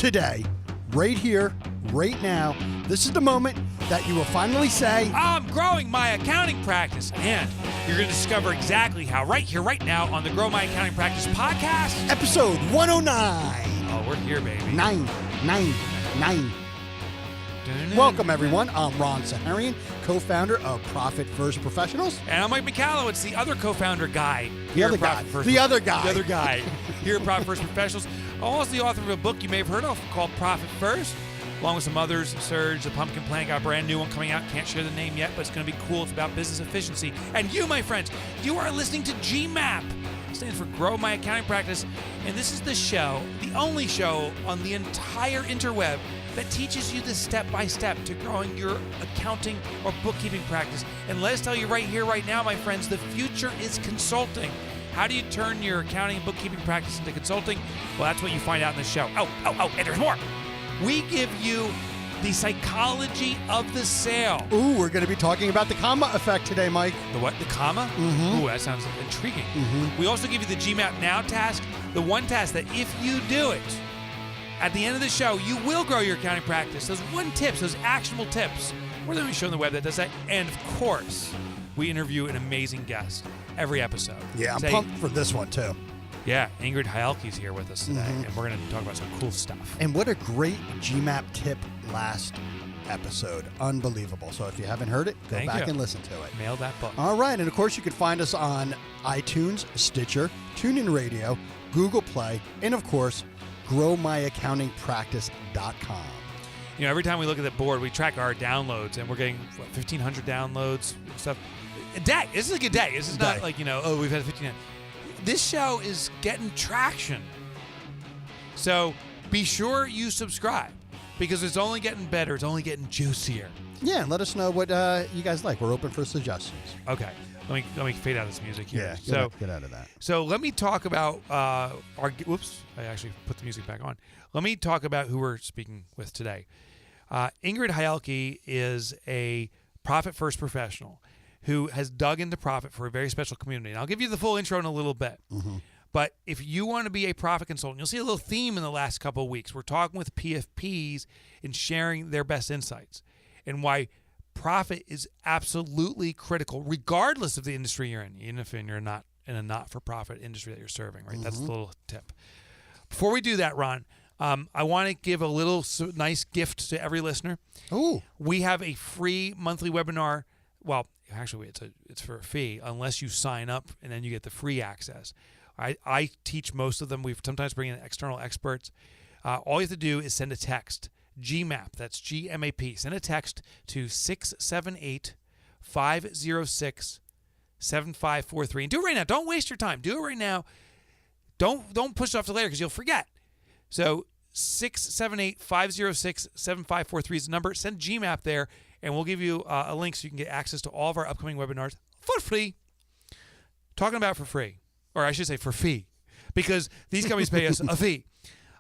today, right here, right now. This is the moment that you will finally say, I'm growing my accounting practice. And you're going to discover exactly how right here, right now on the Grow My Accounting Practice podcast. episode 109. Oh, we're here, baby. 999. Welcome, everyone. I'm Ron Saharian, co-founder of Profit First Professionals. And I'm Mike McCallowitz, the other co-founder guy. The other guy. Here at Profit First Professionals. I'm also the author of a book you may have heard of called Profit First, along with some others. Surge, The Pumpkin Plant, got a brand new one coming out. Can't share the name yet, but it's going to be cool. It's about business efficiency. And you, my friends, you are listening to GMAP. It stands for Grow My Accounting Practice. And this is the show, the only show on the entire interweb that teaches you the step-by-step to growing your accounting or bookkeeping practice. And let us tell you right here, right now, my friends, the future is consulting. How do you turn your accounting and bookkeeping practice into consulting? Well, that's what you find out in the show. And there's more. We give you the psychology of the sale. Ooh, we're going to be talking about the comma effect today, Mike. The what? The comma? Mm-hmm. Ooh, that sounds intriguing. Mm-hmm. We also give you the GMAP Now task, the one task that if you do it, at the end of the show, you will grow your accounting practice. Those tips, those actionable tips. We're going to be showing the web that does that. And of course, we interview an amazing guest every episode. Yeah, I'm pumped for this one, too. Yeah, Ingrid Heilke's here with us today, and we're going to talk about some cool stuff. And what a great GMAP tip last episode. Unbelievable. So if you haven't heard it, go back and listen to it. Mail that book. All right. And, of course, you can find us on iTunes, Stitcher, TuneIn Radio, Google Play, and, of course, growmyaccountingpractice.com. You know, every time we look at the board, we track our downloads, and we're getting, 1,500 downloads and stuff. A day. This is a good day. This is not like, we've had 1,500. This show is getting traction. So be sure you subscribe because it's only getting better. It's only getting juicier. Yeah, and let us know what you guys like. We're open for suggestions. Okay. Let me fade out this music here. Yeah, get out of that. So let me talk about I actually put the music back on. Let me talk about who we're speaking with today. Ingrid Heilke is a Profit First professional who has dug into profit for a very special community. And I'll give you the full intro in a little bit. Mm-hmm. But if you want to be a profit consultant, you'll see a little theme in the last couple of weeks. We're talking with PFPs and sharing their best insights and why profit is absolutely critical, regardless of the industry you're in, even if you're not in a not-for-profit industry that you're serving, right? Mm-hmm. That's the little tip. Before we do that, Ron, I want to give a little nice gift to every listener. Ooh. We have a free monthly webinar. Well, actually, it's for a fee unless you sign up, and then you get the free access. I teach most of them. We sometimes bring in external experts. All you have to do is send a text, GMAP, that's GMAP. Send a text to 678-506-7543. And do it right now. Don't waste your time. Do it right now. Don't push it off to later because you'll forget. So 678-506-7543 is the number. Send GMAP there, and we'll give you a link so you can get access to all of our upcoming webinars for free. Talking about for free, or I should say for fee, because these companies pay us a fee.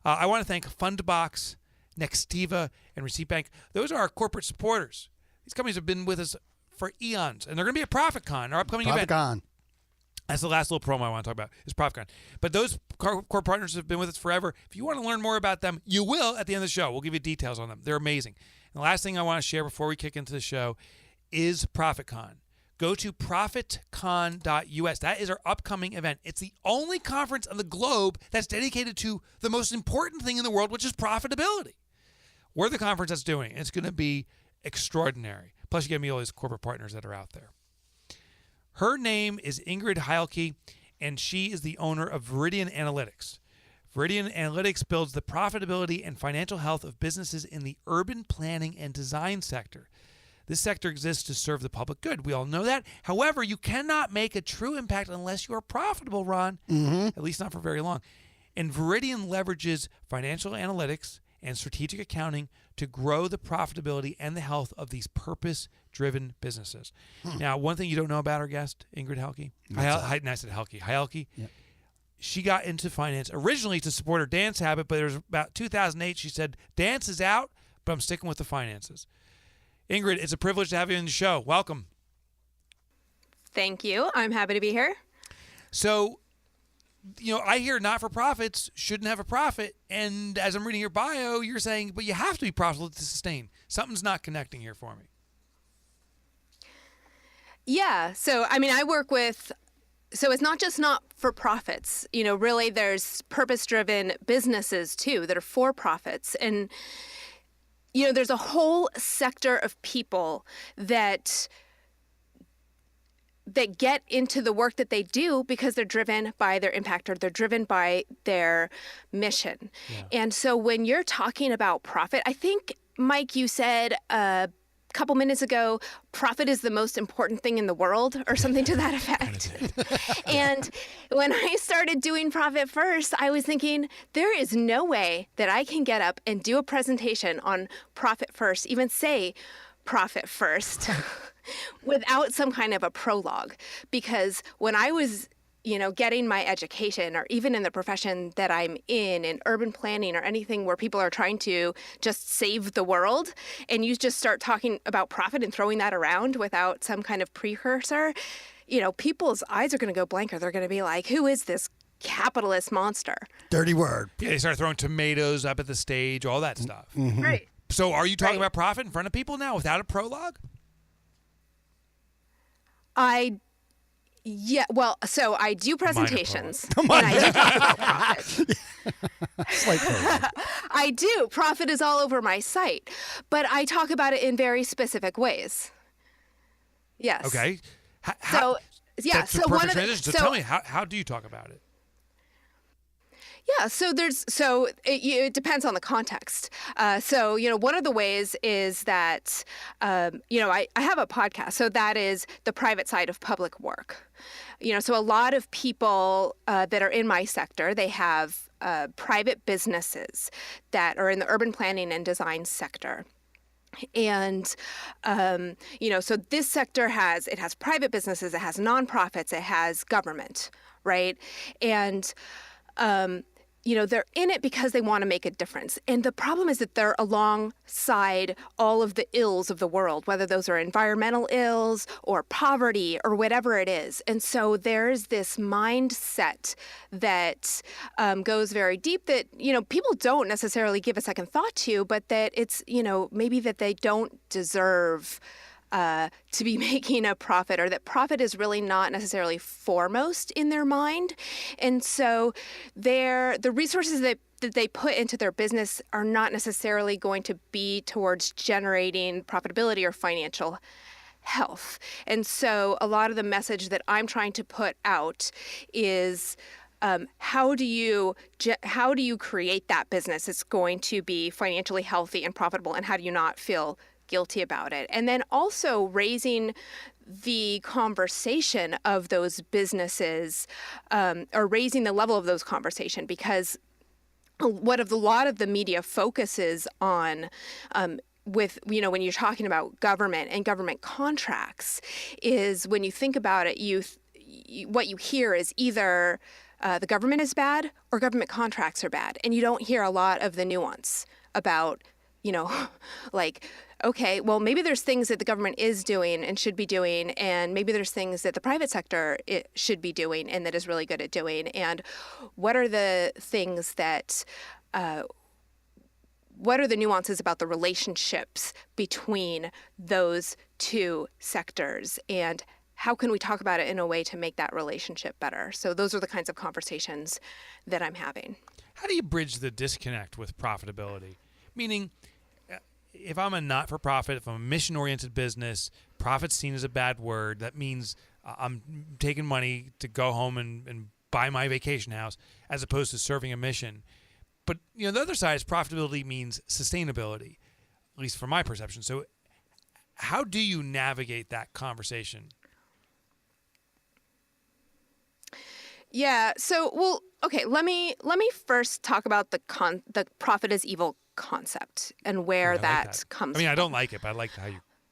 I want to thank Fundbox, Nextiva, and Receipt Bank. Those are our corporate supporters. These companies have been with us for eons, and they're going to be at ProfitCon, our upcoming event. ProfitCon. That's the last little promo I want to talk about is ProfitCon. But those core partners have been with us forever. If you want to learn more about them, you will at the end of the show. We'll give you details on them. They're amazing. And the last thing I want to share before we kick into the show is ProfitCon. Go to profitcon.us. That is our upcoming event. It's the only conference on the globe that's dedicated to the most important thing in the world, which is profitability. We're the conference that's doing it. It's going to be extraordinary. Plus, you get to meet all these corporate partners that are out there. Her name is Ingrid Heilke, and she is the owner of Viridian Analytics. Viridian Analytics builds the profitability and financial health of businesses in the urban planning and design sector. This sector exists to serve the public good. We all know that. However, you cannot make a true impact unless you are profitable, Ron, at least not for very long. And Viridian leverages financial analytics and strategic accounting to grow the profitability and the health of these purpose-driven businesses. Now, one thing you don't know about our guest, Ingrid Heilke. I said Heilke. Heilke. Yep. She got into finance originally to support her dance habit, but it was about 2008. She said, dance is out, but I'm sticking with the finances. Ingrid, it's a privilege to have you on the show. Welcome. Thank you. I'm happy to be here. So I hear not-for-profits shouldn't have a profit, and as I'm reading your bio, you're saying, but you have to be profitable to sustain. Something's not connecting here for me. Yeah. So, I work with, so it's not just not-for-profits. Really there's purpose-driven businesses too that are for-profits. And, there's a whole sector of people that get into the work that they do because they're driven by their impact or they're driven by their mission. Yeah. And so when you're talking about profit, I think, Mike, you said a couple minutes ago, profit is the most important thing in the world or something to that effect. And when I started doing Profit First, I was thinking, there is no way that I can get up and do a presentation on Profit First, even say Profit First, without some kind of a prologue. Because when I was, getting my education, or even in the profession that I'm in urban planning or anything where people are trying to just save the world, and you just start talking about profit and throwing that around without some kind of precursor, people's eyes are going to go blank, or they're going to be like, who is this capitalist monster? Dirty word. Yeah, they start throwing tomatoes up at the stage, all that stuff. Mm-hmm. Right. So are you talking about profit in front of people now without a prologue? So I do presentations. And I do talk about profit. I do. Profit is all over my site, but I talk about it in very specific ways. Yes. Okay. So one of the, so tell me, how do you talk about it? Yeah, it depends on the context. One of the ways is that, I have a podcast. So that is the private side of public work. So a lot of people that are in my sector, they have private businesses that are in the urban planning and design sector. And, so this sector has private businesses, it has nonprofits, it has government, right? And, they're in it because they want to make a difference. And the problem is that they're alongside all of the ills of the world, whether those are environmental ills or poverty or whatever it is. And so there's this mindset that goes very deep that, people don't necessarily give a second thought to, but that it's, maybe that they don't deserve to be making a profit, or that profit is really not necessarily foremost in their mind. And so the resources that they put into their business are not necessarily going to be towards generating profitability or financial health. And so a lot of the message that I'm trying to put out is how do you create that business that's going to be financially healthy and profitable, and how do you not feel guilty about it? And then also raising the conversation of those businesses, or raising the level of those conversation, because a lot of the media focuses on with, when you're talking about government and government contracts, is when you think about it, what you hear is either the government is bad or government contracts are bad. And you don't hear a lot of the nuance about, like, okay, well, maybe there's things that the government is doing and should be doing, and maybe there's things that the private sector should be doing and that is really good at doing. And what are the things that, what are the nuances about the relationships between those two sectors, and how can we talk about it in a way to make that relationship better? So those are the kinds of conversations that I'm having. How do you bridge the disconnect with profitability? Meaning, if I'm a not-for-profit, if I'm a mission-oriented business, profit's seen as a bad word. That means I'm taking money to go home and buy my vacation house as opposed to serving a mission. But, the other side is profitability means sustainability, at least from my perception. So how do you navigate that conversation? Yeah. So, okay. Let me first talk about the profit is evil concept and where that comes from. I don't like it, but I like how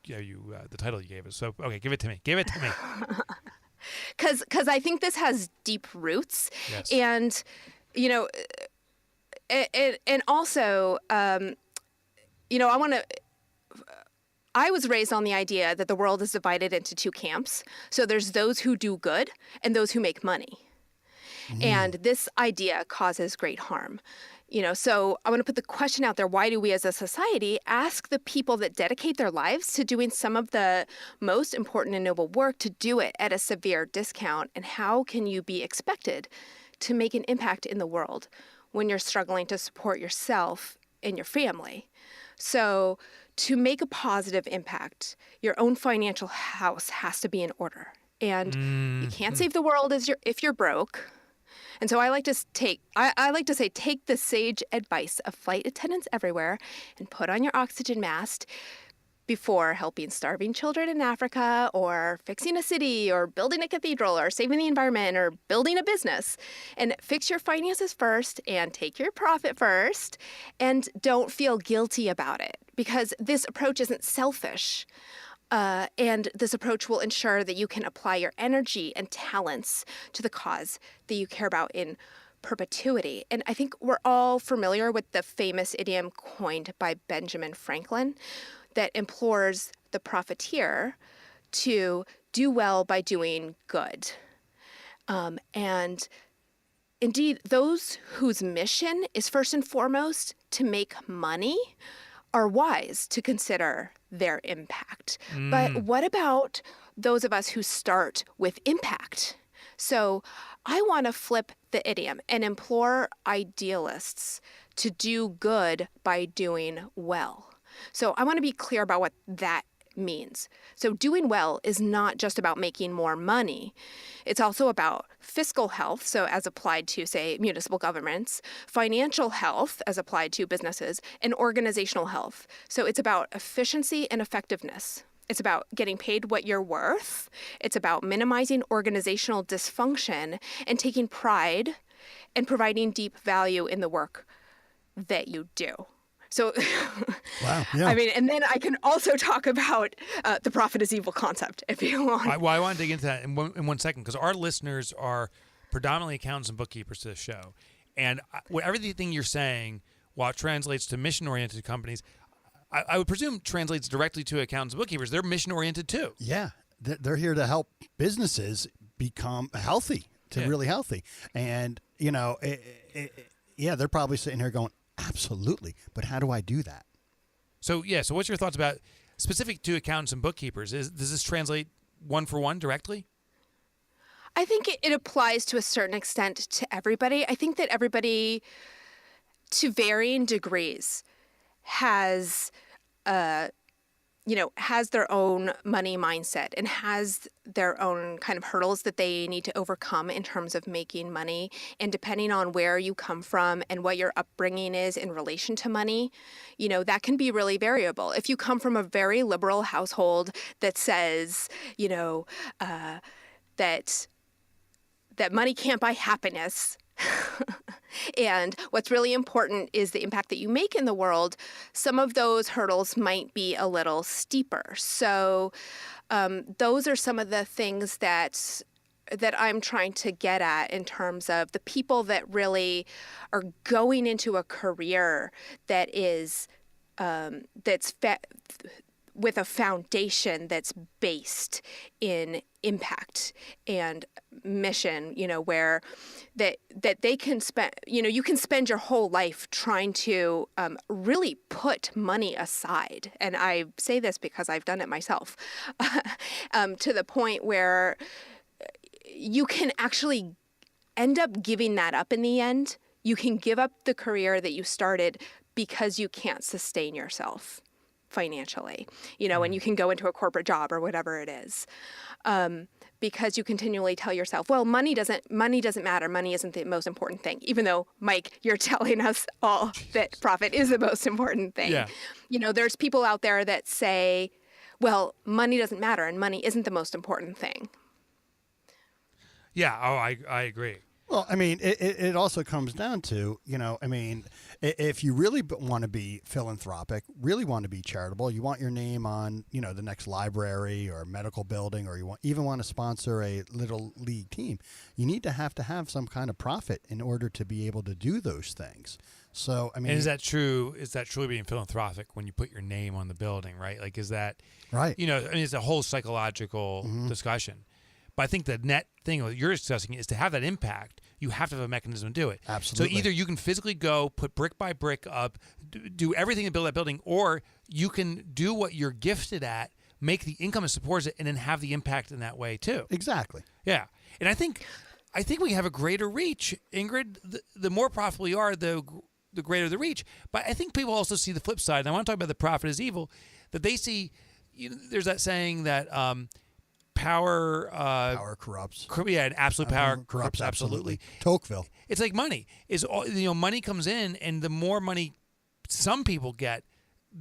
you the title you gave us. So, okay, give it to me. Because I think this has deep roots. Yes. And, and also, I was raised on the idea that the world is divided into two camps. So there's those who do good and those who make money. And this idea causes great harm. So I want to put the question out there, why do we as a society ask the people that dedicate their lives to doing some of the most important and noble work to do it at a severe discount? And how can you be expected to make an impact in the world when you're struggling to support yourself and your family? So to make a positive impact, your own financial house has to be in order. And you can't save the world if you're broke. And so I like to say, take the sage advice of flight attendants everywhere and put on your oxygen mask before helping starving children in Africa, or fixing a city, or building a cathedral, or saving the environment, or building a business. And fix your finances first and take your profit first, and don't feel guilty about it, because this approach isn't selfish. And this approach will ensure that you can apply your energy and talents to the cause that you care about in perpetuity. And I think we're all familiar with the famous idiom coined by Benjamin Franklin that implores the profiteer to do well by doing good. And indeed, those whose mission is first and foremost to make money are wise to consider their impact. But what about those of us who start with impact? So I want to flip the idiom and implore idealists to do good by doing well. So I want to be clear about what that means. So doing well is not just about making more money. It's also about fiscal health, so as applied to, say, municipal governments, financial health as applied to businesses, and organizational health. So it's about efficiency and effectiveness. It's about getting paid what you're worth. It's about minimizing organizational dysfunction and taking pride and providing deep value in the work that you do. So, wow, yeah. I mean, and then I can also talk about the profit is evil concept if you want. I want to dig into that in one second, because our listeners are predominantly accountants and bookkeepers to the show. And everything you're saying, while it translates to mission-oriented companies, I would presume translates directly to accountants and bookkeepers. They're mission-oriented too. Yeah, they're here to help businesses become healthy, really healthy. And, they're probably sitting here going, absolutely. But how do I do that? So what's your thoughts about specific to accountants and bookkeepers? Does this translate one for one directly? I think it applies to a certain extent to everybody. I think that everybody, to varying degrees, has their own money mindset and has their own kind of hurdles that they need to overcome in terms of making money. And depending on where you come from and what your upbringing is in relation to money, that can be really variable. If you come from a very liberal household that says, that money can't buy happiness, and what's really important is the impact that you make in the world, some of those hurdles might be a little steeper. So those are some of the things that I'm trying to get at in terms of the people that really are going into a career that is with a foundation that's based in impact and mission, where that they can spend, you can spend your whole life trying to really put money aside. And I say this because I've done it myself, to the point where you can actually end up giving that up in the end. You can give up the career that you started because you can't sustain yourself financially, and you can go into a corporate job or whatever it is, because you continually tell yourself, well, money doesn't matter. Money isn't the most important thing, even though, Mike, you're telling us all that profit is the most important thing. Yeah. There's people out there that say, well, money doesn't matter and money isn't the most important thing. Yeah. Oh, I agree. Well, I mean, it also comes down to, if you really want to be philanthropic, really want to be charitable, you want your name on, the next library or medical building, or you even want to sponsor a little league team, you need to have some kind of profit in order to be able to do those things. So, I mean, and is that true? Is that truly being philanthropic when you put your name on the building, right? Like, is that right? It's a whole psychological discussion. But I think the net thing that you're discussing is to have that impact. you have to have a mechanism to do it. Absolutely. So either you can physically go, put brick by brick up, do everything to build that building, or you can do what you're gifted at, make the income that supports it, and then have the impact in that way too. Exactly. Yeah. And I think we have a greater reach, Ingrid. The more profitable you are, the greater the reach. But I think people also see the flip side. And I want to talk about the profit is evil, that they see, there's that saying that power corrupts. And absolute power corrupts absolutely. Tocqueville. It's like money. Money comes in, and the more money some people get,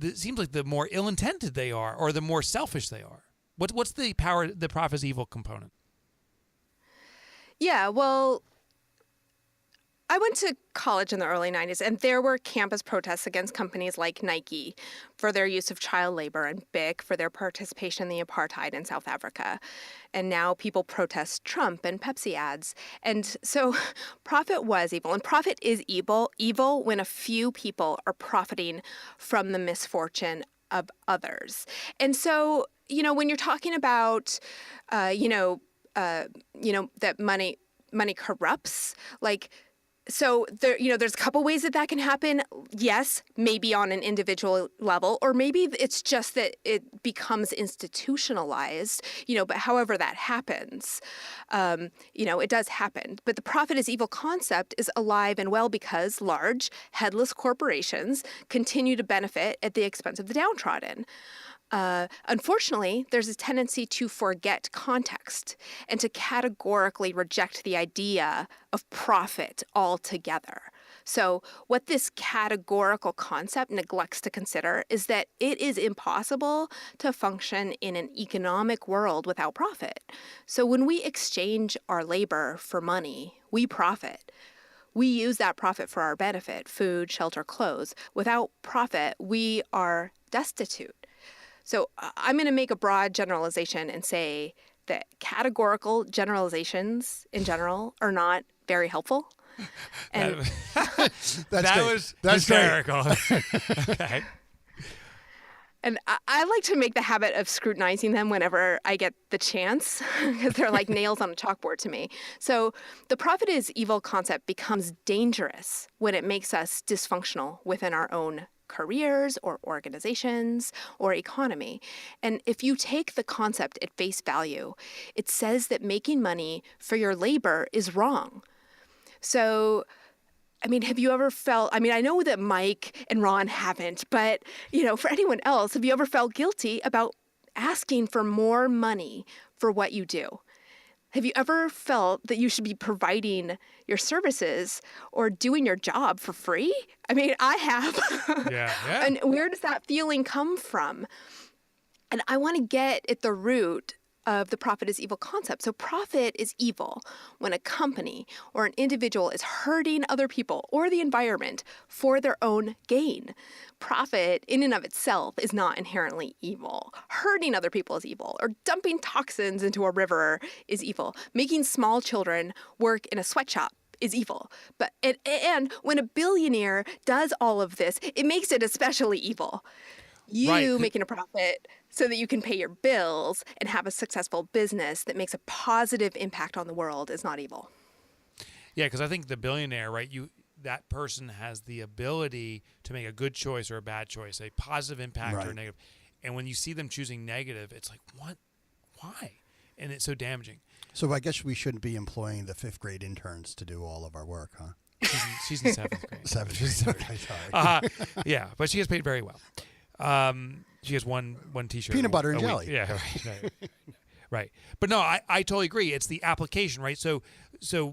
it seems like the more ill-intended they are, or the more selfish they are. What's the profit is evil component? Yeah, well, I went to college in the early 90s, and there were campus protests against companies like Nike for their use of child labor and BIC for their participation in the apartheid in South Africa. And now people protest Trump and Pepsi ads. And so profit was evil, and profit is evil when a few people are profiting from the misfortune of others. And so, when you're talking about, that money corrupts, so there's a couple ways that can happen. Yes, maybe on an individual level, or maybe it's just that it becomes institutionalized, but however that happens, it does happen. But the profit is evil concept is alive and well because large, headless corporations continue to benefit at the expense of the downtrodden. Unfortunately, there's a tendency to forget context and to categorically reject the idea of profit altogether. So what this categorical concept neglects to consider is that it is impossible to function in an economic world without profit. So when we exchange our labor for money, we profit. We use that profit for our benefit, food, shelter, clothes. Without profit, we are destitute. So I'm going to make a broad generalization and say that categorical generalizations in general are not very helpful. And that's hysterical. Okay. And I like to make the habit of scrutinizing them whenever I get the chance, because they're like nails on a chalkboard to me. So the profit is evil concept becomes dangerous when it makes us dysfunctional within our own careers or organizations or economy. And if you take the concept at face value, it says that making money for your labor is wrong. So, have you ever felt, I know that Mike and Ron haven't, but, for anyone else, have you ever felt guilty about asking for more money for what you do? Have you ever felt that you should be providing your services or doing your job for free? I have. Yeah. And where does that feeling come from? And I want to get at the root of the profit is evil concept. So profit is evil when a company or an individual is hurting other people or the environment for their own gain. Profit in and of itself is not inherently evil. Hurting other people is evil, or dumping toxins into a river is evil. Making small children work in a sweatshop is evil. But and when a billionaire does all of this, it makes it especially evil. You making a profit so that you can pay your bills and have a successful business that makes a positive impact on the world is not evil. Yeah, because I think the billionaire, right, that person has the ability to make a good choice or a bad choice, a positive impact or a negative. And when you see them choosing negative, it's like, what? Why? And it's so damaging. So I guess we shouldn't be employing the 5th grade interns to do all of our work, huh? She's in 7th grade. 7th grade, sorry. Yeah, but she gets paid very well. She has one T-shirt. Peanut butter and jelly. Yeah, right. But no, I totally agree. It's the application, right? So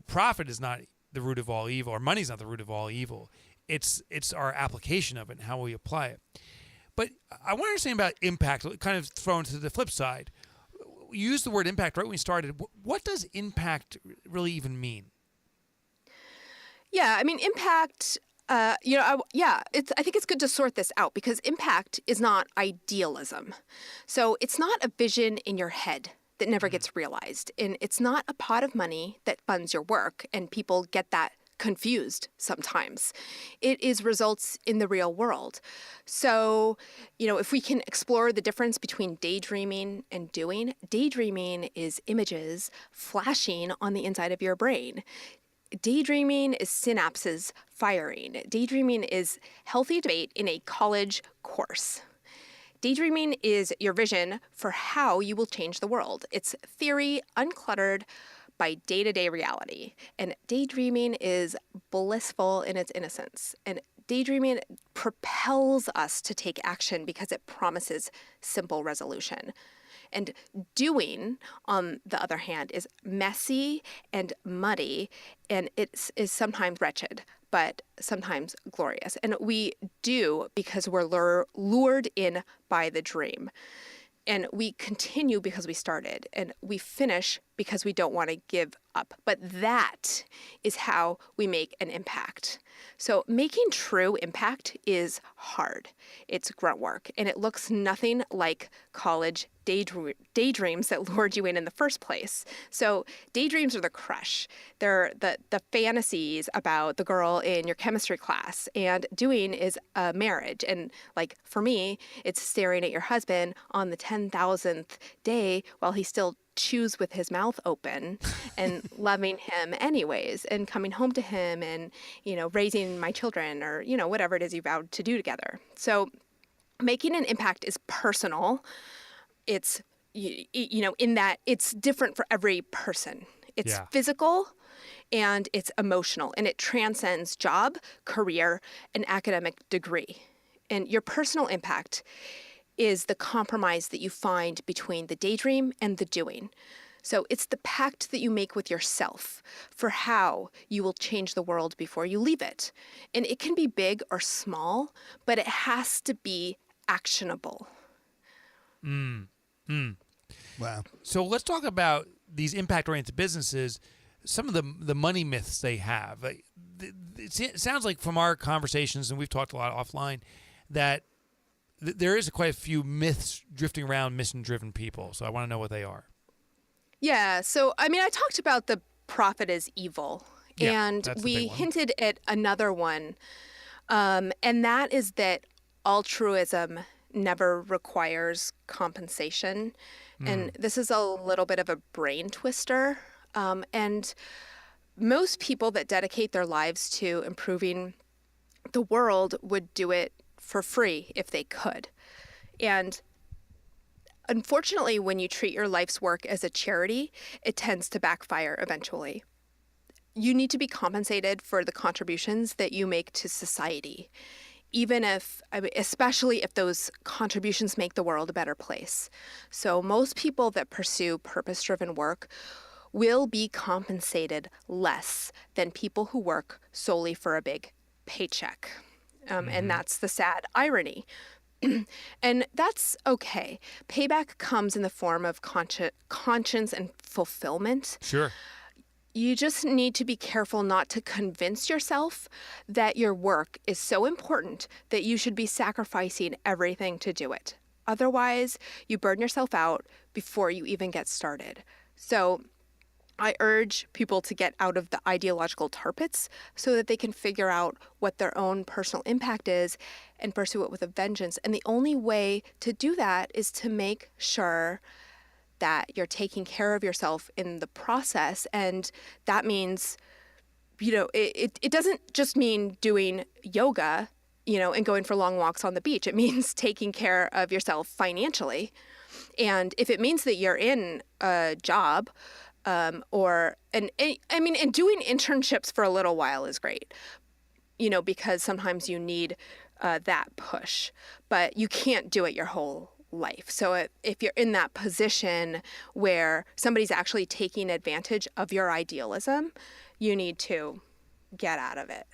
profit is not the root of all evil, or money's not the root of all evil. It's our application of it and how we apply it. But I want to understand about impact, kind of thrown to the flip side. You used the word impact right when we started. What does impact really even mean? Yeah, impact. I think it's good to sort this out because impact is not idealism. So it's not a vision in your head that never gets realized. And it's not a pot of money that funds your work, and people get that confused sometimes. It is results in the real world. So, if we can explore the difference between daydreaming and doing, daydreaming is images flashing on the inside of your brain. daydreaming is synapses firing. Daydreaming is healthy debate in a college course. Daydreaming is your vision for how you will change the world. It's theory uncluttered by day-to-day reality. And daydreaming is blissful in its innocence. And daydreaming propels us to take action because it promises simple resolution. And doing, on the other hand, is messy and muddy, and it is sometimes wretched, but sometimes glorious. And we do because we're lured in by the dream. And we continue because we started, and we finish because we don't want to give up. But that is how we make an impact. So making true impact is hard. It's grunt work, and it looks nothing like college daydreams that lured you in the first place. So daydreams are the crush. They're the fantasies about the girl in your chemistry class, and doing is a marriage. And like for me, it's staring at your husband on the 10,000th day while he still chews with his mouth open and loving him anyways, and coming home to him and, raising my children, or, whatever it is you vowed to do together. So making an impact is personal. It's, in that it's different for every person. It's physical and it's emotional, and it transcends job, career, and academic degree. And your personal impact is the compromise that you find between the daydream and the doing. So it's the pact that you make with yourself for how you will change the world before you leave it. And it can be big or small, but it has to be actionable. Wow. So let's talk about these impact-oriented businesses, some of the money myths they have. It sounds like from our conversations, and we've talked a lot offline, that there is quite a few myths drifting around mission-driven people. So I want to know what they are. Yeah. So, I talked about the profit is evil. Yeah, and that's the we big one. hinted at another one. And that is that altruism never requires compensation. And this is a little bit of a brain twister. And most people that dedicate their lives to improving the world would do it for free if they could. And unfortunately, when you treat your life's work as a charity, it tends to backfire eventually. You need to be compensated for the contributions that you make to society, even if, especially if those contributions make the world a better place. So most people that pursue purpose-driven work will be compensated less than people who work solely for a big paycheck. And that's the sad irony. And that's okay. Payback comes in the form of conscience and fulfillment. Sure. You just need to be careful not to convince yourself that your work is so important that you should be sacrificing everything to do it. Otherwise, you burn yourself out before you even get started. So I urge people to get out of the ideological tar pits so that they can figure out what their own personal impact is and pursue it with a vengeance. And the only way to do that is to make sure that you're taking care of yourself in the process. And that means, it doesn't just mean doing yoga, and going for long walks on the beach. It means taking care of yourself financially. And if it means that you're in a job, and doing internships for a little while is great, because sometimes you need that push, but you can't do it your whole life. So if you're in that position where somebody's actually taking advantage of your idealism, you need to get out of it.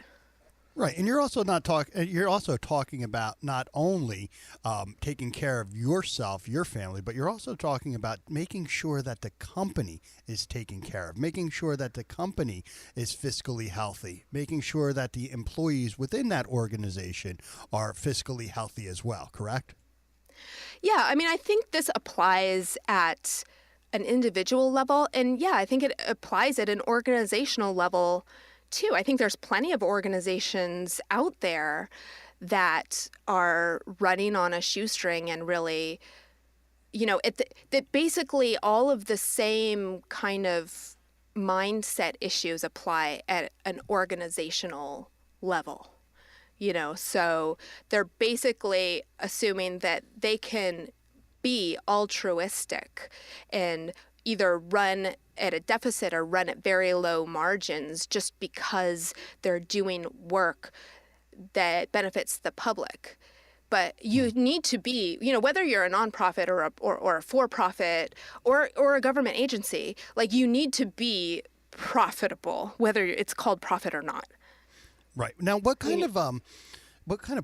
Right, and you're also talking about not only taking care of yourself, your family, but you're also talking about making sure that the company is taken care of, making sure that the company is fiscally healthy, making sure that the employees within that organization are fiscally healthy as well, correct? Yeah, I think this applies at an individual level, and I think it applies at an organizational level too. I think there's plenty of organizations out there that are running on a shoestring and really, that basically all of the same kind of mindset issues apply at an organizational level. So they're basically assuming that they can be altruistic and either run at a deficit or run at very low margins just because they're doing work that benefits the public. But you need to be, whether you're a nonprofit or a for-profit or a government agency, like you need to be profitable, whether it's called profit or not. Right. Now, what kind of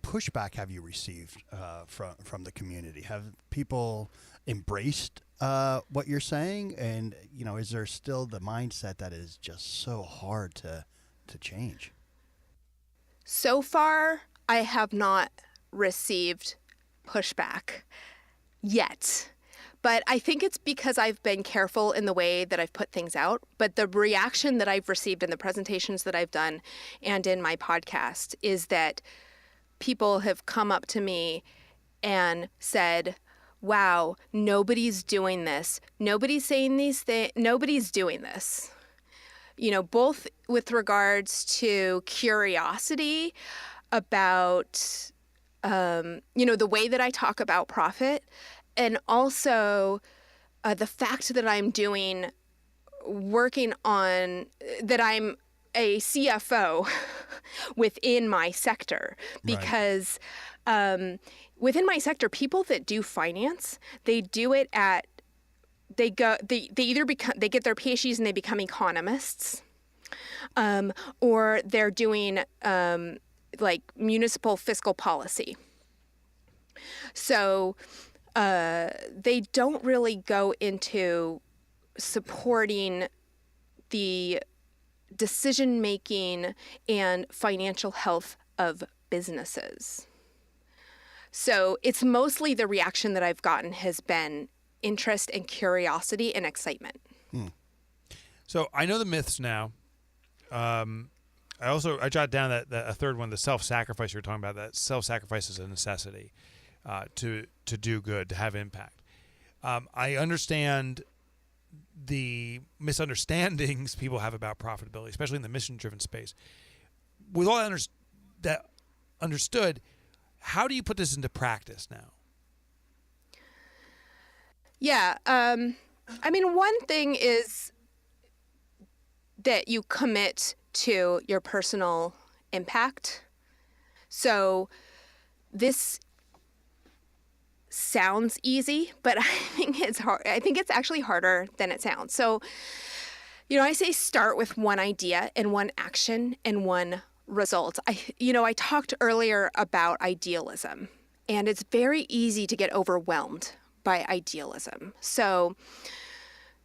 pushback have you received from the community? Have people embraced what you're saying? And, is there still the mindset that is just so hard to change? So far, I have not received pushback yet. But I think it's because I've been careful in the way that I've put things out. But the reaction that I've received in the presentations that I've done and in my podcast is that people have come up to me and said, wow, nobody's doing this. Nobody's saying these things. Nobody's doing this. Both with regards to curiosity about, the way that I talk about profit, and also the fact that I'm working on, that I'm a CFO within my sector, because within my sector, people that do finance, they do it they get their PhDs and they become economists, or they're doing like municipal fiscal policy. So they don't really go into supporting the decision-making and financial health of businesses. So it's mostly the reaction that I've gotten has been interest and curiosity and excitement. So I know the myths now. I jotted down that a third one, the self-sacrifice you were talking about, that self-sacrifice is a necessity to do good, to have impact. I understand the misunderstandings people have about profitability, especially in the mission-driven space. With all that understood, how do you put this into practice now? Yeah. One thing is that you commit to your personal impact. So this sounds easy, but I think it's hard. I think it's actually harder than it sounds. So, I say start with one idea and one action and one result. I talked earlier about idealism, and it's very easy to get overwhelmed by idealism. So,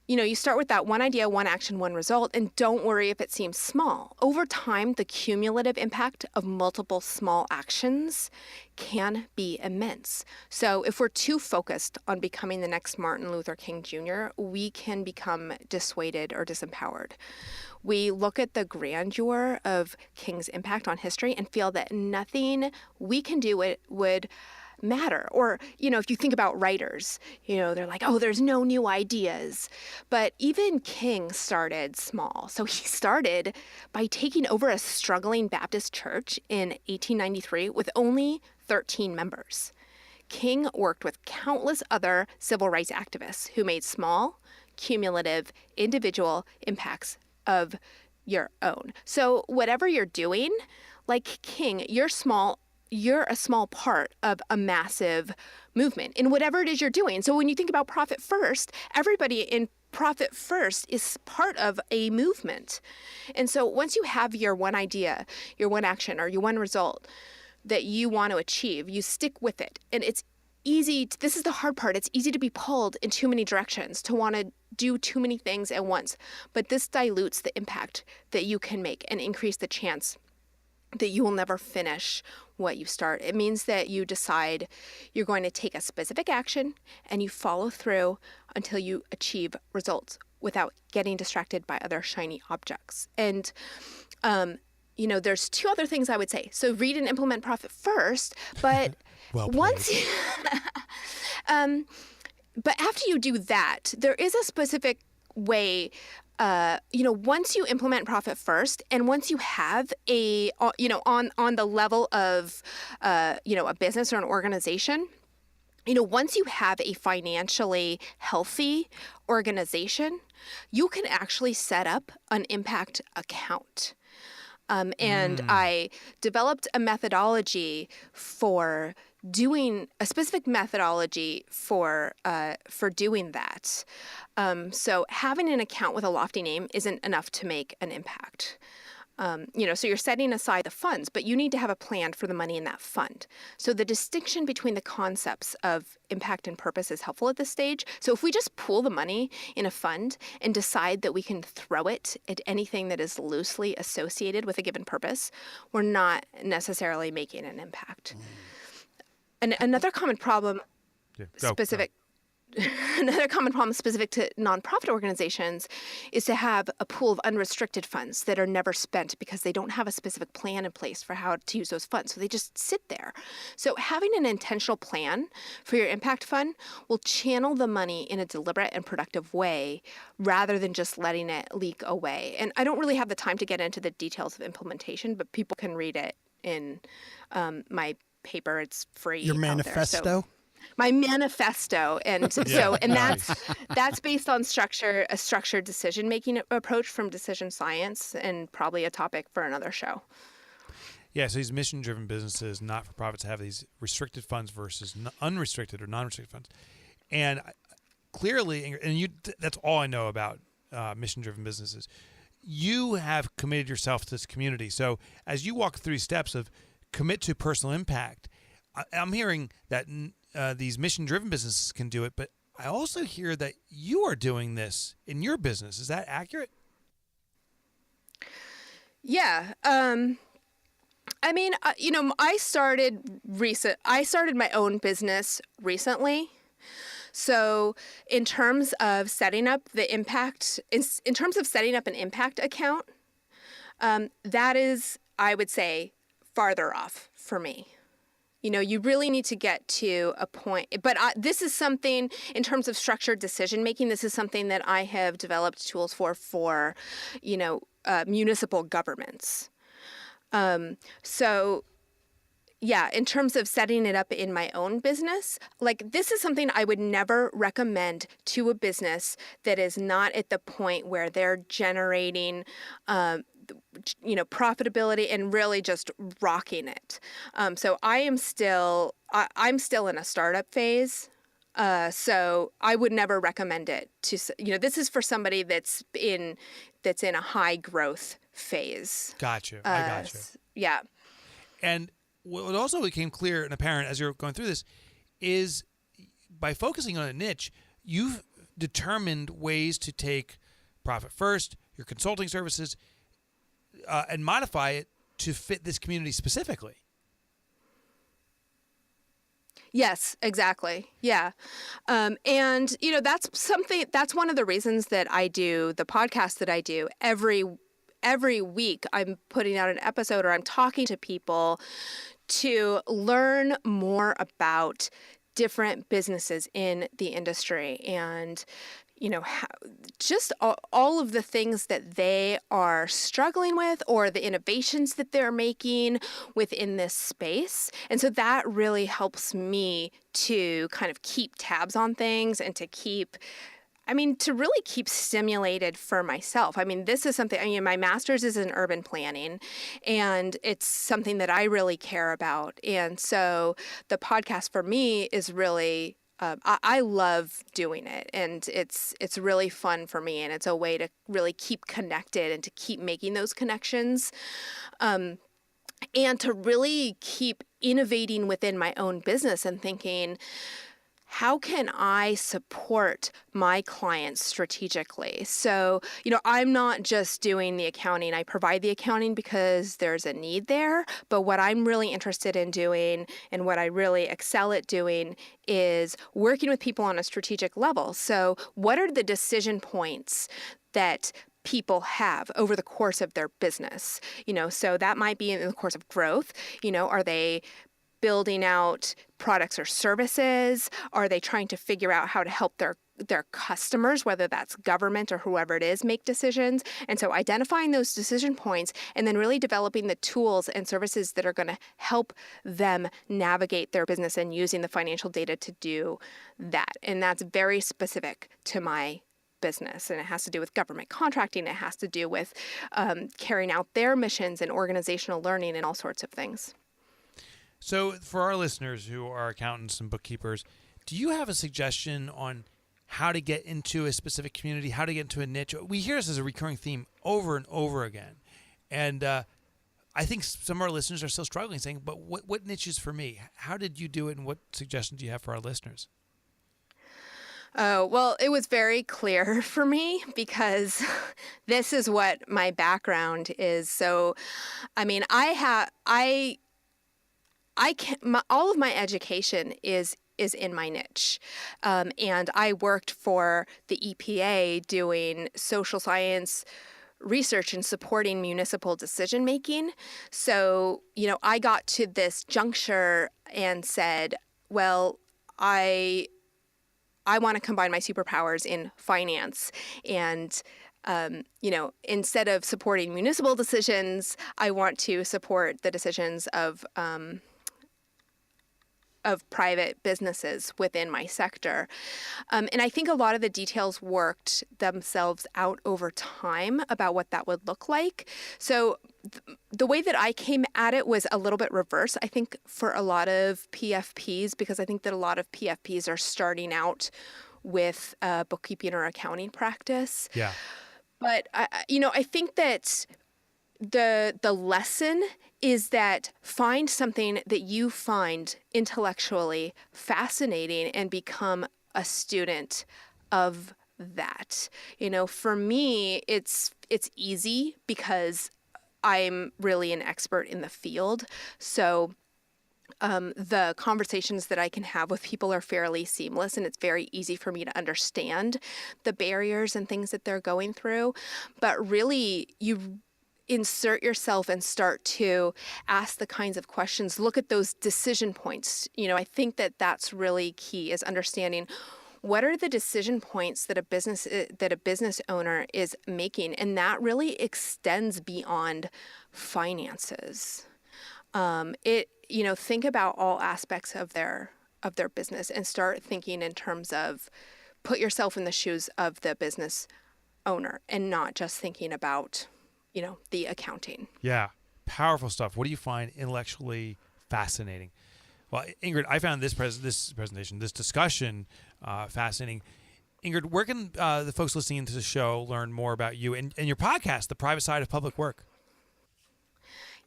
you start with that one idea, one action, one result, and don't worry if it seems small. Over time, the cumulative impact of multiple small actions can be immense. So if we're too focused on becoming the next Martin Luther King Jr., we can become dissuaded or disempowered. We look at the grandeur of King's impact on history and feel that nothing we can do would matter. Or, if you think about writers, they're like, oh, there's no new ideas. But even King started small. So he started by taking over a struggling Baptist church in 1893 with only 13 members. King worked with countless other civil rights activists who made small, cumulative, individual impacts of your own. So whatever you're doing, like King, you're a small part of a massive movement in whatever it is you're doing. So when you think about Profit First, everybody in Profit First is part of a movement. And so once you have your one idea, your one action, or your one result that you want to achieve, you stick with it. And it's easy. This is the hard part. It's easy to be pulled in too many directions, to want to do too many things at once. But this dilutes the impact that you can make and increase the chance that you will never finish what you start. It means that you decide you're going to take a specific action and you follow through until you achieve results without getting distracted by other shiny objects. And, there's two other things I would say. So read and implement Profit First, but but after you do that, there is a specific way once you implement profit first, and once you have a, on the level of, a business or an organization, once you have a financially healthy organization, you can actually set up an impact account. And I developed a methodology for doing a specific methodology for doing that. So having an account with a lofty name isn't enough to make an impact. So you're setting aside the funds, but you need to have a plan for the money in that fund. So the distinction between the concepts of impact and purpose is helpful at this stage. So if we just pool the money in a fund and decide that we can throw it at anything that is loosely associated with a given purpose, we're not necessarily making an impact. And another common problem specific to nonprofit organizations is to have a pool of unrestricted funds that are never spent because they don't have a specific plan in place for how to use those funds. So they just sit there. So having an intentional plan for your impact fund will channel the money in a deliberate and productive way rather than just letting it leak away. And I don't really have the time to get into the details of implementation, but people can read it in my paper. It's free. Your manifesto? My manifesto, and that's based on a structured decision-making approach from decision science, and probably a topic for another show. Yeah, so these mission-driven businesses, not-for-profits, have these restricted funds versus unrestricted or non-restricted funds, and clearly, that's all I know about mission-driven businesses. You have committed yourself to this community, so as you walk through steps of commit to personal impact, I'm hearing that these mission-driven businesses can do it, but I also hear that you are doing this in your business. Is that accurate? Yeah. I started my own business recently. So in terms of setting up an impact account, that is, I would say, farther off for me. You really need to get to a point, but this is something in terms of structured decision making. This is something that I have developed tools for municipal governments. So yeah, in terms of setting it up in my own business, this is something I would never recommend to a business that is not at the point where they're generating profitability and really just rocking it. So I'm still in a startup phase. So I would never recommend it to, this is for somebody that's in a high growth phase. Gotcha. I gotcha. Yeah. And what also became clear and apparent as you're going through this is by focusing on a niche, you've determined ways to take profit first, your consulting services, and modify it to fit this community specifically. Yes, exactly. Yeah. And, that's one of the reasons that I do the podcast that I do. Every week I'm putting out an episode or I'm talking to people to learn more about different businesses in the industry and, just all of the things that they are struggling with or the innovations that they're making within this space. And so that really helps me to kind of keep tabs on things and to really keep stimulated for myself. This is something, my master's is in urban planning, and it's something that I really care about. And so the podcast for me is really, I love doing it, and it's really fun for me, and it's a way to really keep connected and to keep making those connections. And to really keep innovating within my own business and thinking, how can I support my clients strategically? So, I'm not just doing the accounting. I provide the accounting because there's a need there. But what I'm really interested in doing and what I really excel at doing is working with people on a strategic level. So what are the decision points that people have over the course of their business? So that might be in the course of growth. Are they building out products or services? Are they trying to figure out how to help their customers, whether that's government or whoever it is, make decisions? And so identifying those decision points and then really developing the tools and services that are going to help them navigate their business and using the financial data to do that. And that's very specific to my business, and it has to do with government contracting. It has to do with carrying out their missions and organizational learning and all sorts of things. So for our listeners who are accountants and bookkeepers, do you have a suggestion on how to get into a specific community, how to get into a niche? We hear this as a recurring theme over and over again. And I think some of our listeners are still struggling, saying, but what niche is for me? How did you do it, and what suggestions do you have for our listeners? Oh, well, it was very clear for me because this is what my background is. So, I mean, all of my education is in my niche. And I worked for the EPA doing social science research and supporting municipal decision making. So, I got to this juncture and said, well, I want to combine my superpowers in finance. And, instead of supporting municipal decisions, I want to support the decisions of private businesses within my sector. And I think a lot of the details worked themselves out over time about what that would look like. So the way that I came at it was a little bit reverse, I think, for a lot of PFPs, because I think that a lot of PFPs are starting out with bookkeeping or accounting practice. Yeah. But, I think that the lesson is that find something that you find intellectually fascinating and become a student of that. For me, it's easy because I'm really an expert in the field. So the conversations that I can have with people are fairly seamless, and it's very easy for me to understand the barriers and things that they're going through. But really, you insert yourself and start to ask the kinds of questions, look at those decision points. I think that that's really key, is understanding what are the decision points that a business owner is making, and that really extends beyond finances. Think about all aspects of their business and start thinking in terms of put yourself in the shoes of the business owner and not just thinking about the accounting. Yeah. Powerful stuff. What do you find intellectually fascinating? Well, Ingrid, I found this presentation, this discussion fascinating. Ingrid, where can the folks listening to the show learn more about you and your podcast, The Private Side of Public Work?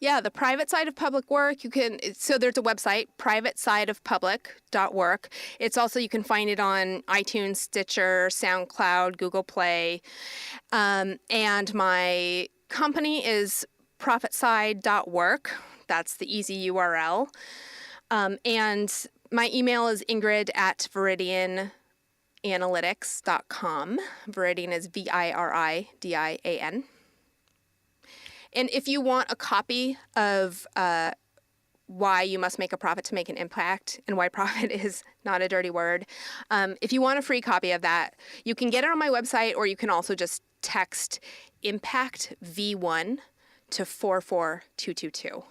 Yeah, The Private Side of Public Work. So there's a website, privatesideofpublic.work. It's also, you can find it on iTunes, Stitcher, SoundCloud, Google Play. And my company is profitside.work. That's the easy URL. And my email is ingrid@veridiananalytics.com. Veridian is VIRIDIAN. And if you want a copy of why you must make a profit to make an impact and why profit is not a dirty word, if you want a free copy of that, you can get it on my website, or you can also just text Impact V1 to 44222.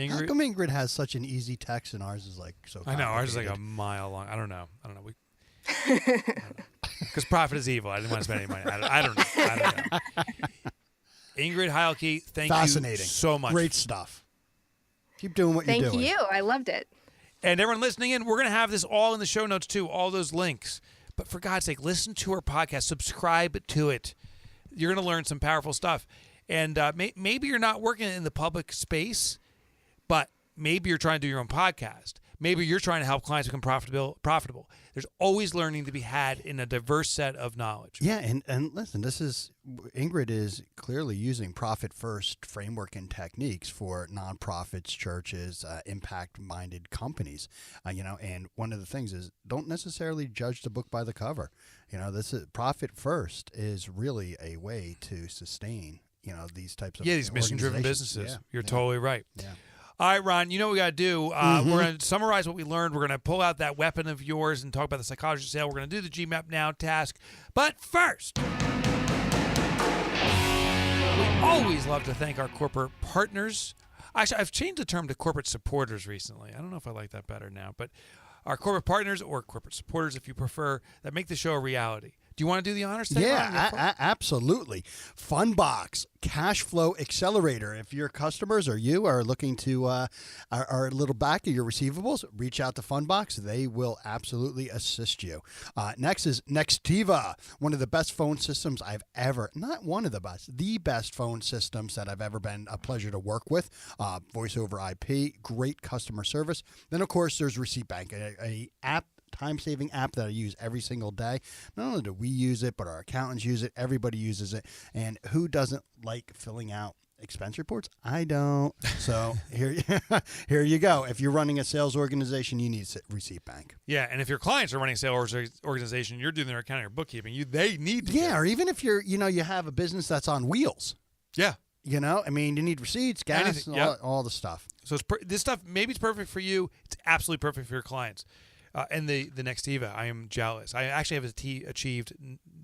How come Ingrid has such an easy text and ours is like so complicated? I know, ours is like a mile long. I don't know. Because profit is evil. I didn't want to spend any money. I don't know. Ingrid Heilke, thank you so much. Great stuff. Keep doing what you're doing. Thank you. I loved it. And everyone listening in, we're going to have this all in the show notes too, all those links. But for God's sake, listen to our podcast. Subscribe to it. You're going to learn some powerful stuff. And maybe you're not working in the public space, but maybe you're trying to do your own podcast. Maybe you're trying to help clients become profitable. There's always learning to be had in a diverse set of knowledge. Yeah, and listen, Ingrid is clearly using profit-first framework and techniques for nonprofits, churches, impact-minded companies. And one of the things is don't necessarily judge the book by the cover. This is profit-first is really a way to sustain these types of these mission-driven businesses. You're totally right. Yeah. All right, Ron, you know what we got to do. We're going to summarize what we learned. We're going to pull out that weapon of yours and talk about the psychology of sale. We're going to do the GMAP Now task. But first, we always love to thank our corporate partners. Actually, I've changed the term to corporate supporters recently. I don't know if I like that better now. But our corporate partners, or corporate supporters if you prefer, that make the show a reality. Do you want to do the honors today? Yeah, absolutely. Funbox, Cash Flow Accelerator. If your customers or you are looking to are a little back of your receivables, reach out to Funbox. They will absolutely assist you. Next is Nextiva, one of the best phone systems I've ever, not one of the best phone systems that I've ever been a pleasure to work with. Voice over IP, great customer service. Then, of course, there's Receipt Bank, a time-saving app that I use every single day. Not only do we use it, but our accountants use it. Everybody uses it. And who doesn't like filling out expense reports? I don't. So here you go. If you're running a sales organization, you need Receipt Bank. Yeah, and if your clients are running a sales organization, you're doing their accounting or bookkeeping, they need to. Yeah, or even if you're, you have a business that's on wheels. Yeah. You need receipts, gas, all the stuff. So this stuff, maybe it's perfect for you. It's absolutely perfect for your clients. And the Nextiva, I am jealous. I actually have achieved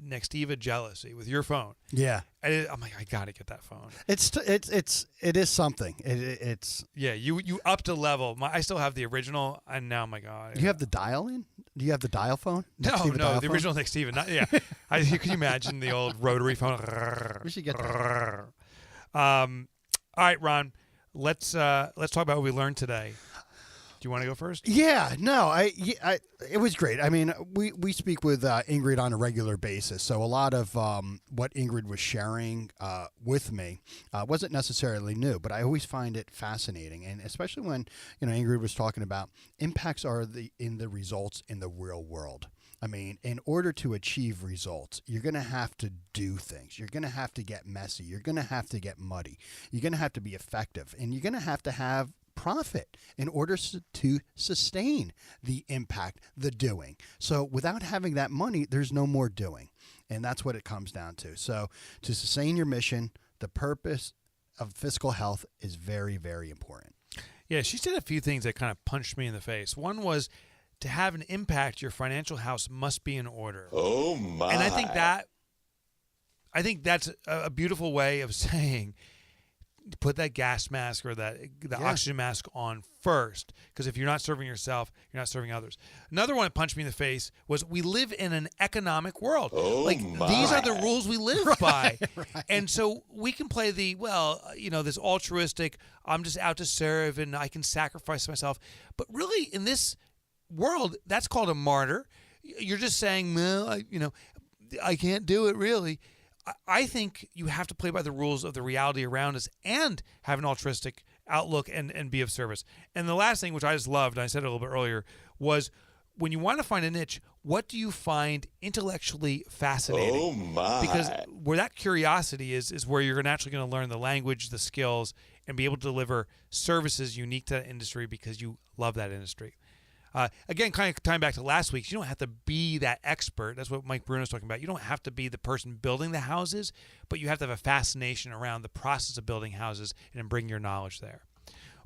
Nextiva jealousy with your phone. Yeah, I'm like, I gotta get that phone. It is something. It's yeah. You upped a level. I still have the original, and now my God. You have the dial in? Do you have the dial phone? No, the original Nextiva. Not yeah. Can you imagine the old rotary phone? We should get that. All right, Ron. Let's talk about what we learned today. Do you want to go first? Yeah, no, it was great. I mean, we speak with Ingrid on a regular basis, so a lot of what Ingrid was sharing with me wasn't necessarily new, but I always find it fascinating, and especially when Ingrid was talking about impacts are in the results in the real world. I mean, in order to achieve results, you're going to have to do things. You're going to have to get messy. You're going to have to get muddy. You're going to have to be effective, and you're going to have profit in order to sustain the impact, the doing. So without having that money, there's no more doing. And that's what it comes down to. So to sustain your mission, the purpose of fiscal health is very, very important. Yeah, she said a few things that kind of punched me in the face. One was, to have an impact, your financial house must be in order. Oh, my. And I think that's a beautiful way of saying, put that gas mask or the oxygen mask on first, because if you're not serving yourself, you're not serving others. Another one that punched me in the face was, we live in an economic world. Oh, these are the rules we live by. Right. And so we can play this altruistic, I'm just out to serve and I can sacrifice myself. But really, in this world, that's called a martyr. You're just saying, well, I can't do it really. I think you have to play by the rules of the reality around us and have an altruistic outlook and be of service. And the last thing, which I just loved, and I said it a little bit earlier, was, when you want to find a niche, what do you find intellectually fascinating? Oh, my. Because where that curiosity is where you're naturally going to learn the language, the skills, and be able to deliver services unique to that industry because you love that industry. Again, kind of tying back to last week, you don't have to be that expert. That's what Mike Bruno's talking about. You don't have to be the person building the houses, but you have to have a fascination around the process of building houses and bring your knowledge there.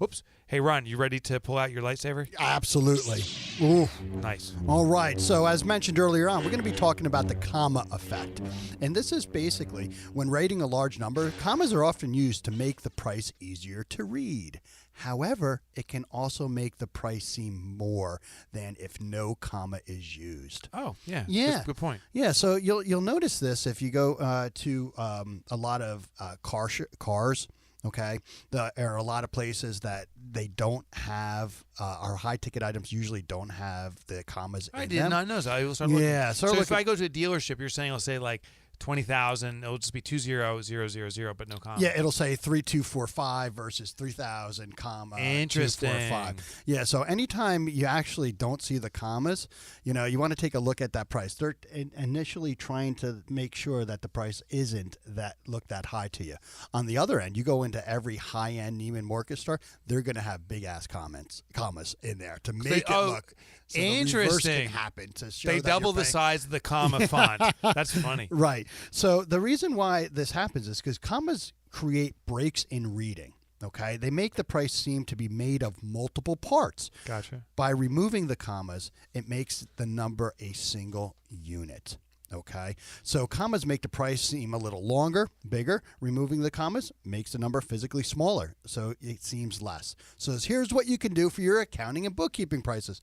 Oops. Hey, Ron, you ready to pull out your lightsaber? Absolutely. Ooh. Nice. All right. So as mentioned earlier on, we're going to be talking about the comma effect. And this is basically when writing a large number, commas are often used to make the price easier to read. However, it can also make the price seem more than if no comma is used. Oh, yeah. Yeah. Good point. Yeah, so you'll notice this if you go to a lot of cars. Okay, there are a lot of places that they don't have our high-ticket items usually don't have the commas in them. I did not know that. Yeah, so if I go to a dealership, you're saying, I'll say like 20,000, it'll just be 20000, but no comma. Yeah, it'll say 3245 versus 3000, comma. Interesting. 245. Yeah, so anytime you actually don't see the commas, you want to take a look at that price. They're initially trying to make sure that the price isn't that high to you. On the other end, you go into every high-end Neiman Marcus store, they're going to have big-ass commas in there to make it look. So interesting. The reverse can happen to show they that double you're the paying. size of the comma font. That's funny. Right. So the reason why this happens is because commas create breaks in reading. Okay, they make the price seem to be made of multiple parts. Gotcha. By removing the commas, it makes the number a single unit. Okay, so commas make the price seem a little longer, bigger. Removing the commas makes the number physically smaller, so it seems less. So here's what you can do for your accounting and bookkeeping prices.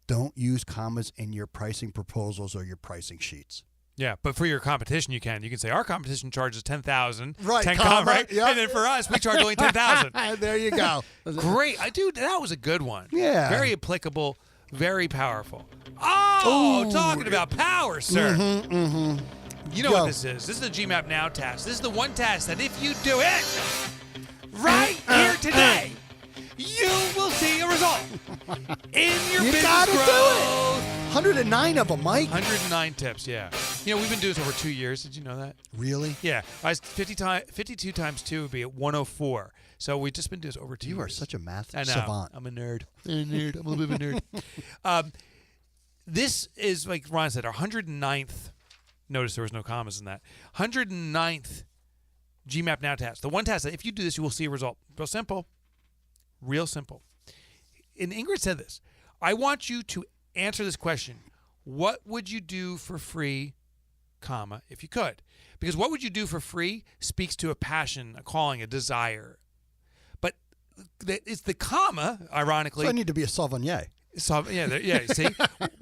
Don't use commas in your pricing proposals or your pricing sheets. Yeah, but for your competition, you can. You can say our competition charges 10,000. Right, 10 comma, right? yep. And then for us, we charge only 10,000. There you go. Great, dude, that was a good one. Yeah. Very applicable, very powerful. Oh, Ooh. talking about power, sir. You know Yo. what this is? This is the GMAP Now task. This is the one task that if you do it right here today, you will see a result in your You business gotta do growth. it. 109 of them, Mike. 109 tips, yeah. You know, we've been doing this over 2 years. Did you know that? Really? Yeah. 52 times 2 would be at 104. So we've just been doing this over 2 years. You are such a math I know. savant. I'm a nerd. I'm a little bit of a nerd. This is, like Ron said, our 109th. Notice there was no commas in that. 109th GMAP Now task. The one task that if you do this, you will see a result. Real simple. Real simple. And Ingrid said this. I want you to answer this question. What would you do for free, comma, if you could? Because what would you do for free speaks to a passion, a calling, a desire. But it's the comma, ironically. So I need to be a sauvignon. So, yeah, see?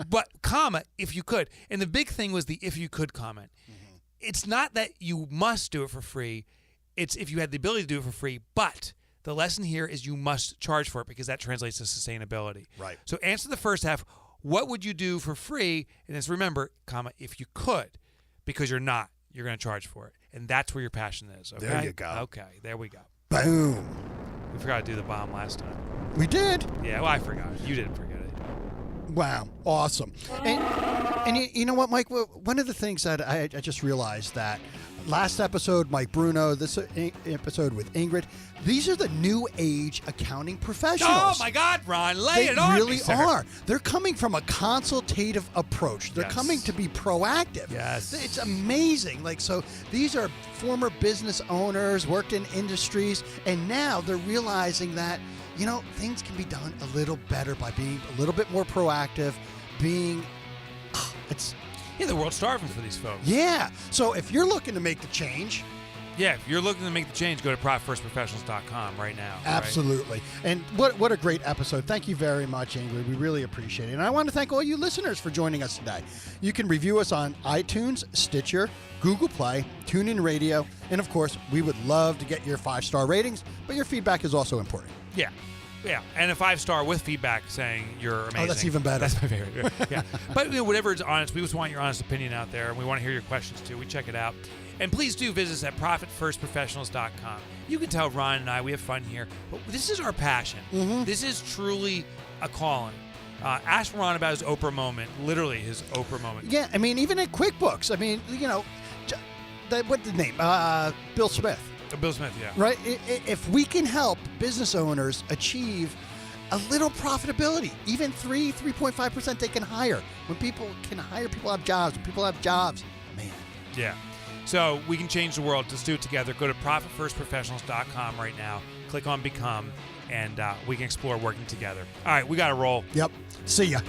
But comma, if you could. And the big thing was the if you could comment. Mm-hmm. It's not that you must do it for free. It's if you had the ability to do it for free. But the lesson here is you must charge for it because that translates to sustainability. Right. So answer the first half. What would you do for free? And just remember, comma, if you could, because you're not, you're going to charge for it. And that's where your passion is. Okay? There you go. Okay, there we go. Boom. We forgot to do the bomb last time. We did. Yeah, well, I forgot. You didn't forget it. Wow. Awesome. And you know what, Mike? One of the things that I just realized that last episode, Mike Bruno, this episode with Ingrid, these are the new age accounting professionals. Oh, my God, Ron. Lay it on They me, really sir. are. They're coming from a consultative approach. They're Yes. coming to be proactive. Yes. It's amazing. Like, so these are former business owners, worked in industries, and now they're realizing that, you know, things can be done a little better by being a little bit more proactive, Yeah, the world's starving for these folks. yeah. So if you're looking to make the change, Yeah, if you're looking to make the change, go to profitfirstprofessionals.com right now. right? absolutely. And what a great episode. Thank you very much, Ingrid. We really appreciate it. And I want to thank all you listeners for joining us today. You can review us on iTunes, Stitcher, Google Play, TuneIn Radio, and of course, we would love to get your 5-star ratings, but your feedback is also important. Yeah. Yeah, and a 5-star with feedback saying you're amazing. Oh, that's even better. That's my favorite. Yeah, but you know, whatever is honest, we just want your honest opinion out there, and we want to hear your questions too. We check it out, and please do visit us at profitfirstprofessionals.com. You can tell Ron and I we have fun here, but this is our passion. Mm-hmm. This is truly a calling. Ask Ron about his Oprah moment, literally his Oprah moment. Yeah, I mean, even at QuickBooks, I mean, you know, what's the name? Bill Smith. Bill Smith, yeah. Right? If we can help business owners achieve a little profitability, even 3.5% they can hire. When people can hire, people have jobs. When people have jobs, man. Yeah. So we can change the world. Let's do it together. Go to profitfirstprofessionals.com right now. Click on Become, and we can explore working together. All right, we got to roll. Yep. See ya.